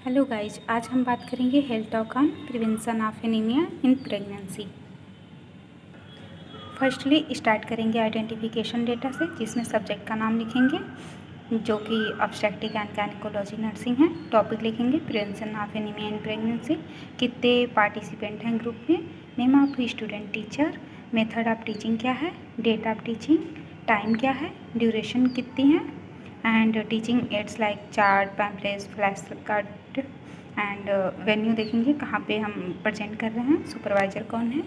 Hello guys, आज हम बात करेंगे health talk on prevention of anaemia in pregnancy. Firstly start करेंगे आइडेंटिफिकेशन डेटा से, जिसमें सब्जेक्ट का नाम लिखेंगे जो कि ऑब्स्टेट्रिक एंड गायनेकोलॉजी नर्सिंग है। टॉपिक लिखेंगे prevention of anaemia in pregnancy. कितने पार्टिसिपेंट हैं ग्रुप में, name of student teacher, method of teaching क्या है, डेट ऑफ टीचिंग, टाइम क्या है, ड्यूरेशन कितनी है, and teaching ads like chart, pamphlets, flash card and venue देखेंगे कहाँ पे हम प्रेजेंट कर रहे हैं, सुपरवाइजर कौन है।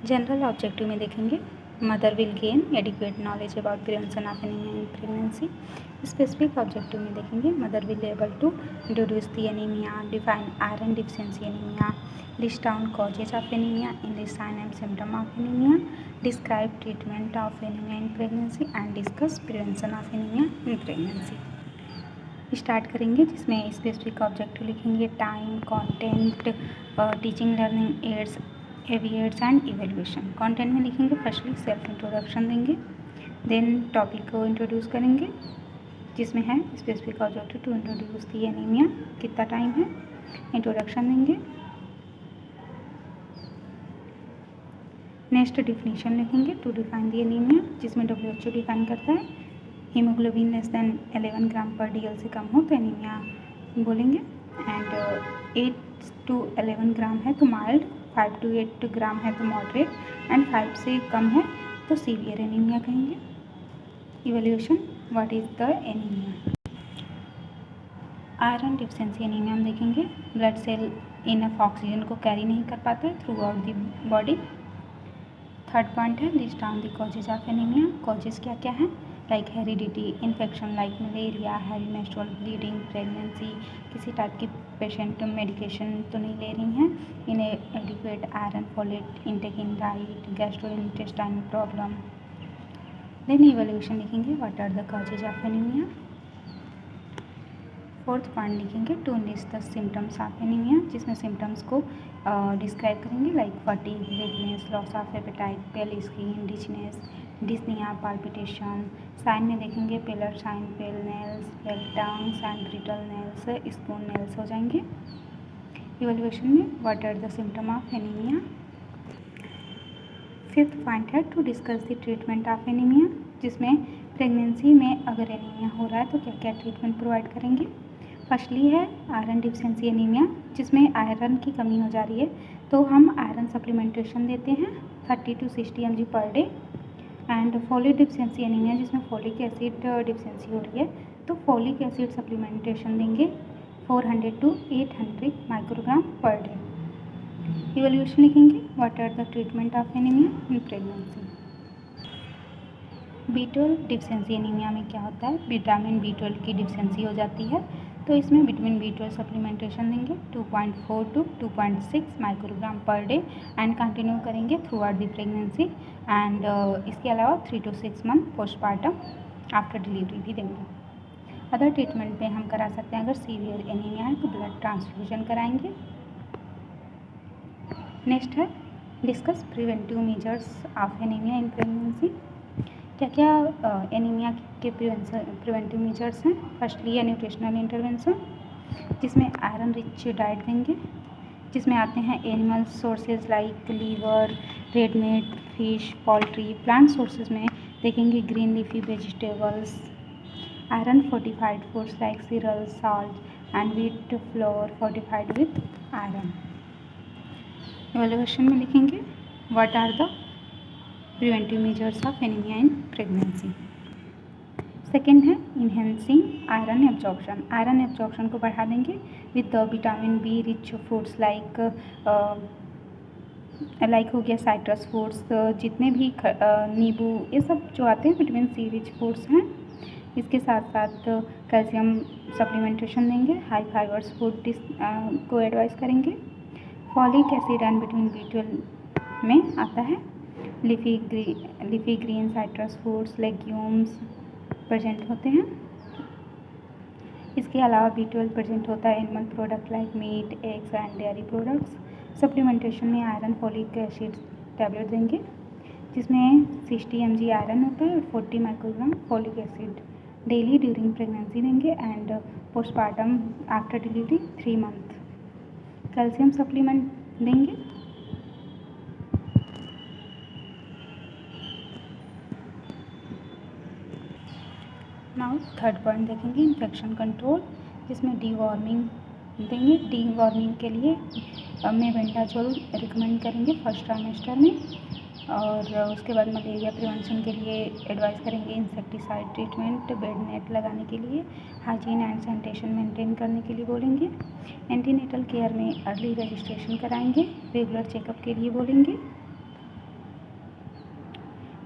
जनरल ऑब्जेक्टिव में देखेंगे mother will gain adequate knowledge about prevention of anaemia in pregnancy. Specific objective में देखेंगे mother will able to introduce the anaemia, define iron deficiency anaemia, list down causes of anaemia, English sign and symptom of anaemia, describe treatment of anaemia in pregnancy and discuss prevention of anaemia in pregnancy. Start करेंगे, जिसमें specific objective लिखेंगे time, content, teaching learning aids, एविएट्स and evaluation. Content में लिखेंगे firstly self introduction देंगे, then topic को introduce करेंगे, जिसमें है specific objective to introduce the anaemia, कितना टाइम है, इंट्रोडक्शन देंगे। नेक्स्ट डिफिनीशन लिखेंगे टू डिफाइन दी एनीमिया, जिसमें WHO डिफाइन करता है हीमोग्लोबिन लेस देन 11 ग्राम पर DL से कम हो तो एनीमिया बोलेंगे, एंड 8 to 11 ग्राम है तो माइल्ड, 5 to 8 ग्राम है तो मॉडरेट, एंड 5 से कम है तो सीवियर एनीमिया कहेंगे। Evaluation, what is the anaemia. Iron deficiency anaemia हम देखेंगे ब्लड सेल इनफ ऑक्सीजन को कैरी नहीं कर पाता है throughout the body. Third point है list down the causes of anaemia. Causes क्या क्या हैं, like heredity, infection like malaria, heavy menstrual bleeding, pregnancy, किसी टाइप की पेशेंट मेडिकेशन तो नहीं ले रही हैं, inadequate iron folate intake in diet, gastrointestinal problem. Then evaluation लिखेंगे what are the causes of anaemia. Fourth point लिखेंगे to list the symptoms of anaemia, जिसमें सिम्टम्स को डिस्क्राइब करेंगे like fatigue, weakness, loss of appetite, pale skin, dizziness, dyspnoea, palpitation. Sign में देखेंगे pallor sign, pale nails, pale tongues and brittle nails, spoon nails हो जाएंगे। Evaluation में what are the symptom of anaemia. Fifth point है to discuss the treatment of anaemia, जिसमें pregnancy में अगर anaemia हो रहा है तो क्या क्या ट्रीटमेंट प्रोवाइड करेंगे। फर्स्टली है आयरन डिफिशिएंसी एनीमिया, जिसमें आयरन की कमी हो जा रही है तो हम आयरन सप्लीमेंटेशन देते हैं 30 to 60 mg पर day. And folic deficiency anaemia, जिसमें फोलिक एसिड डिफिशिएंसी हो रही है तो फोलिक एसिड सप्लीमेंटेशन देंगे 400 to 800 microgram per day. Evaluation लिखेंगे what are the treatment of anaemia in pregnancy. B12 deficiency anaemia में क्या होता है, विटामिन B12 की डिफिशिएंसी हो जाती है तो इसमें विटामिन B12 सप्लीमेंटेशन देंगे 2.4 to 2.6 microgram per day and continue करेंगे throughout the pregnancy. And इसके अलावा 3 to 6 month postpartum after delivery भी देंगे। अदर ट्रीटमेंट में हम करा सकते हैं, अगर सीवियर एनीमिया है तो ब्लड ट्रांसफ्यूजन कराएंगे। नेक्स्ट है discuss preventive measures of anaemia in pregnancy. क्या क्या एनीमिया के प्रिवेंटिव मेजर्स हैं। फर्स्टली है न्यूट्रिशनल इंटरवेंशन, जिसमें आयरन रिच डाइट देंगे, जिसमें आते हैं animal sources like liver, red meat, fish, poultry. Plant sources में देखेंगे green leafy vegetables, iron fortified foods like cereal, salt and wheat flour fortified with iron. Evaluation में लिखेंगे what are the preventive measures of anaemia in pregnancy. Second है enhancing iron absorption. Iron absorption को बढ़ा देंगे with vitamin B rich foods like हो गया citrus foods, जितने भी नींबू, ये सब जो आते हैं विटामिन C रिच फूड्स हैं। इसके साथ साथ कैल्शियम सप्लीमेंटेशन देंगे, हाई फाइबर्स फूड को एडवाइस करेंगे। Folic acid and vitamin B12 में आता है leafy green citrus foods, legumes present होते हैं। इसके अलावा B12 प्रेजेंट होता है animal product like meat, eggs and dairy products. Supplementation में आयरन फोलिक एसिड टैबलेट देंगे, जिसमें 60 mg आयरन होता है और 40 microgram folic acid daily during pregnancy देंगे and postpartum after delivery 3 month. Calcium supplement देंगे। नाउ थर्ड पॉइंट देखेंगे infection control, जिसमें डीवॉर्मिंग देंगे। डीवॉर्मिंग के लिए मेबेंडाजोल रिकमेंड करेंगे फर्स्ट ट्राइमेस्टर में, और उसके बाद मलेरिया प्रिवेंशन के लिए एडवाइस करेंगे इंसेक्टिसाइड ट्रीटमेंट, बेड नेट लगाने के लिए, हाइजीन एंड सैनिटेशन मेंटेन करने के लिए बोलेंगे। एंटीनेटल केयर में अर्ली रजिस्ट्रेशन कराएंगे, रेगुलर चेकअप के लिए बोलेंगे।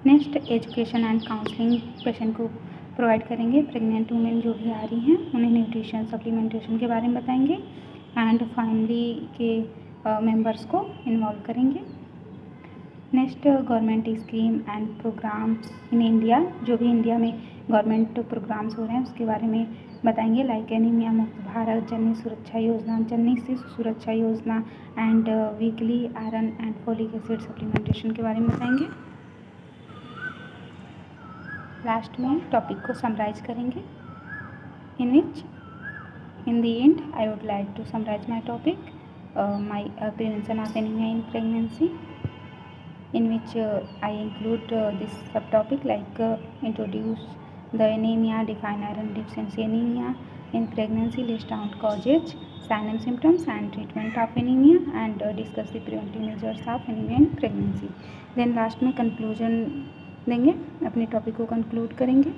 Next education and counselling patient को प्रोवाइड करेंगे। प्रेग्नेंट वुमेन जो भी आ रही हैं उन्हें न्यूट्रिशन सप्लीमेंटेशन के बारे में बताएंगे एंड फैमिली के मेंबर्स को इन्वॉल्व करेंगे। Next government scheme and programme in India, जो भी इंडिया में गवर्नमेंट प्रोग्राम्स हो रहे हैं उसके बारे में बताएंगे, लाइक एनीमिया मुक्त भारत, जननी सुरक्षा योजना, जननी शिशु सुरक्षा योजना and weekly iron and folic acid supplementation के बारे में बताएंगे। लास्ट में टॉपिक को समराइज करेंगे, in which in the end I would like to summarise my topic, my prevention of anaemia in pregnancy, in which I include this subtopic like introduce the anemia, define iron deficiency anemia in pregnancy, list down causes, sign and symptoms and treatment of anemia, and discuss the preventive measures of anemia in pregnancy. Then last में conclusion देंगे, अपने topic को conclude करेंगे।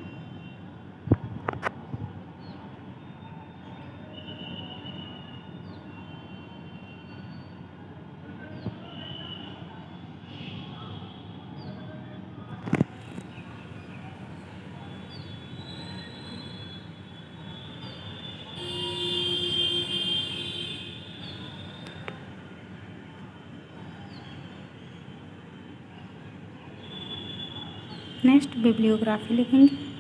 Next bibliography लिखेंगे।